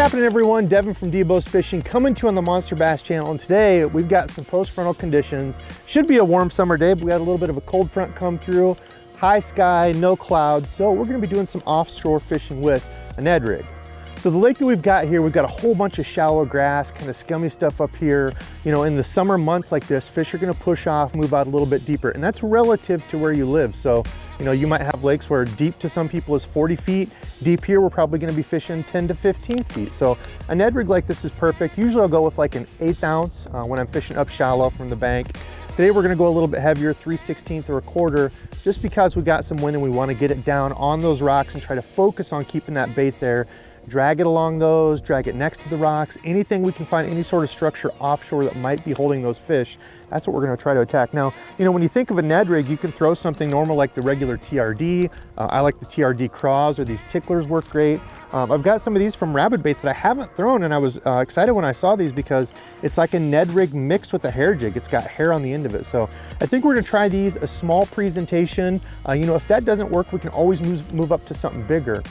happening, everyone? Devin from Debo's Fishing coming to you on the Monster Bass channel, and today we've got some post-frontal conditions. Should be a warm summer day, but we had a little bit of a cold front come through. High sky, no clouds, so we're going to be doing some offshore fishing with a Ned rig. So the lake that we've got here, we've got a whole bunch of shallow grass, kind of scummy stuff up here. You know, in the summer months like this, fish are going to push off, move out a little bit deeper, and that's relative to where you live. So, you know, you might have lakes where deep to some people is 40 feet. Deep here, we're probably going to be fishing 10 to 15 feet. So a Ned rig like this is perfect. Usually I'll go with like an 1/8 ounce when I'm fishing up shallow from the bank. Today we're going to go a little bit heavier, 3/16 or 1/4, just because we got some wind and we want to get it down on those rocks and try to focus on keeping that bait there. Drag it along those, drag it next to the rocks, anything we can find, any sort of structure offshore that might be holding those fish. That's what we're going to try to attack. Now, you know, when you think of a Ned rig, you can throw something normal like the regular TRD. I like the TRD craws, or these ticklers work great. I've got some of these from rabbit baits that I haven't thrown, and I was excited when I saw these because it's like a Ned rig mixed with a hair jig. It's got hair on the end of it. So I think we're going to try these, a small presentation. You know, if that doesn't work, we can always move up to something bigger.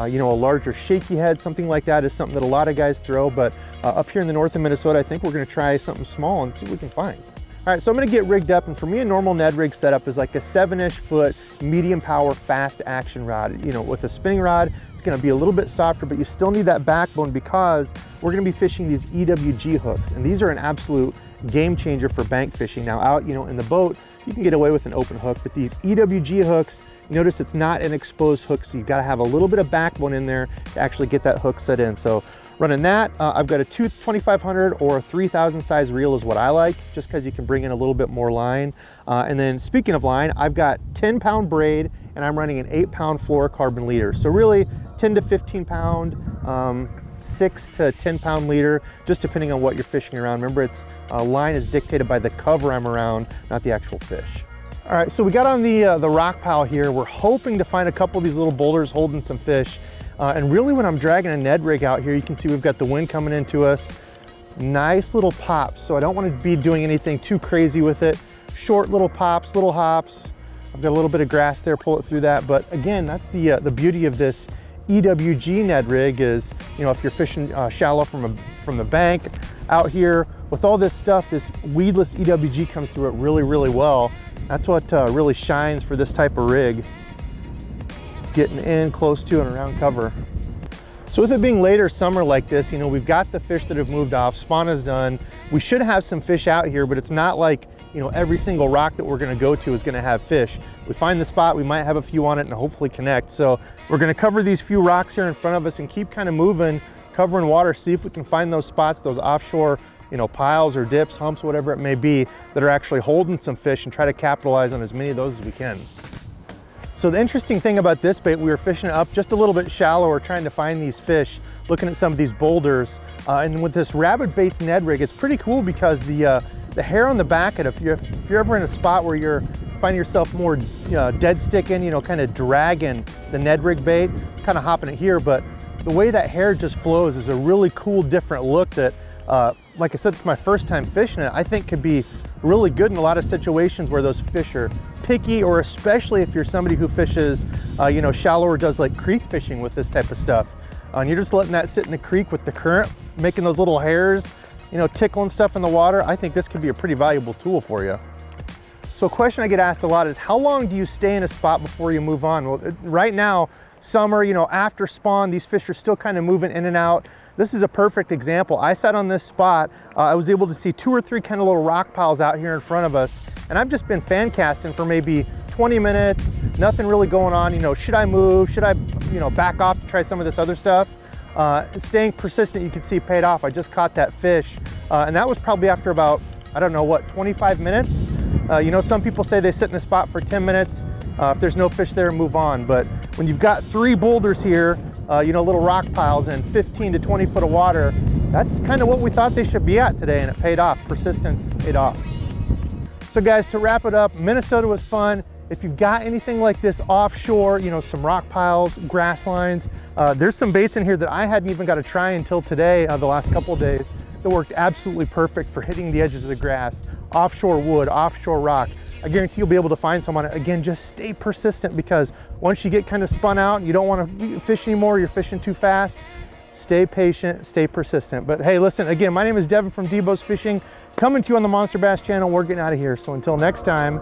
You know, a larger shaky head, something like that is something that a lot of guys throw, but up here in the north of Minnesota, I think we're gonna try something small and see what we can find. All right, so I'm gonna get rigged up, and for me, a normal Ned rig setup is like a 7-ish foot, medium power, fast action rod. You know, with a spinning rod, it's gonna be a little bit softer, but you still need that backbone because we're gonna be fishing these EWG hooks, and these are an absolute game changer for bank fishing. Now out, you know, in the boat, you can get away with an open hook, but these EWG hooks, notice it's not an exposed hook, so you've got to have a little bit of backbone in there to actually get that hook set in. So running that, I've got a 2500 or a 3000 size reel is what I like, just because you can bring in a little bit more line. And then speaking of line, I've got 10-pound braid, and I'm running an 8-pound fluorocarbon leader. So really 10 to 15 pound, 6 to 10-pound leader, just depending on what you're fishing around. Remember, it's line is dictated by the cover I'm around, not the actual fish. All right, so we got on the rock pile here. We're hoping to find a couple of these little boulders holding some fish. And really when I'm dragging a Ned rig out here, you can see we've got the wind coming into us. Nice little pops. So I don't want to be doing anything too crazy with it. Short little pops, little hops. I've got a little bit of grass there, pull it through that. But again, that's the beauty of this EWG Ned rig is, you know, if you're fishing shallow from the bank out here, with all this stuff, this weedless EWG comes through it really, really well. That's what really shines for this type of rig, getting in close to and around cover. So with it being later summer like this, you know, we've got the fish that have moved off, spawn is done. We should have some fish out here, but it's not like, you know, every single rock that we're gonna go to is gonna have fish. We find the spot, we might have a few on it and hopefully connect. So we're gonna cover these few rocks here in front of us and keep kind of moving, covering water, see if we can find those spots, those offshore, you know, piles or dips, humps, whatever it may be, that are actually holding some fish, and try to capitalize on as many of those as we can. So the interesting thing about this bait, we were fishing it up just a little bit shallower, trying to find these fish, looking at some of these boulders. And with this rabbit baits Ned rig, it's pretty cool because the hair on the back, and if you're ever in a spot where you're finding yourself more dead sticking, you know, kind of dragging the Ned rig bait, kind of hopping it here, but the way that hair just flows is a really cool, different look that, like I said, it's my first time fishing it. I think could be really good in a lot of situations where those fish are picky, or especially if you're somebody who fishes, you know, shallow or does like creek fishing with this type of stuff. And you're just letting that sit in the creek with the current, making those little hairs, you know, tickling stuff in the water. I think this could be a pretty valuable tool for you. So a question I get asked a lot is, how long do you stay in a spot before you move on? Well, right now, summer, you know, after spawn, these fish are still kind of moving in and out. This is a perfect example. I sat on this spot. I was able to see 2 or 3 kind of little rock piles out here in front of us. And I've just been fan casting for maybe 20 minutes, nothing really going on. You know, should I move? Should I, you know, back off to try some of this other stuff? Staying persistent, you can see, paid off. I just caught that fish. And that was probably after about, I don't know what, 25 minutes? You know, some people say they sit in a spot for 10 minutes. If there's no fish there, move on. But when you've got 3 boulders here, you know, little rock piles and 15 to 20 foot of water, that's kind of what we thought they should be at today, and it paid off. Persistence paid off. So guys, to wrap it up, Minnesota was fun. If you've got anything like this offshore, you know, some rock piles, grass lines, there's some baits in here that I hadn't even got to try until today, the last couple of days, that worked absolutely perfect for hitting the edges of the grass, offshore wood, offshore rock. I guarantee you'll be able to find some on it. Again, just stay persistent, because once you get kind of spun out and you don't want to fish anymore, you're fishing too fast, Stay patient, stay persistent. But hey, listen, again, my name is Devin from Debo's Fishing, coming to you on the Monster Bass channel. We're getting out of here. So until next time,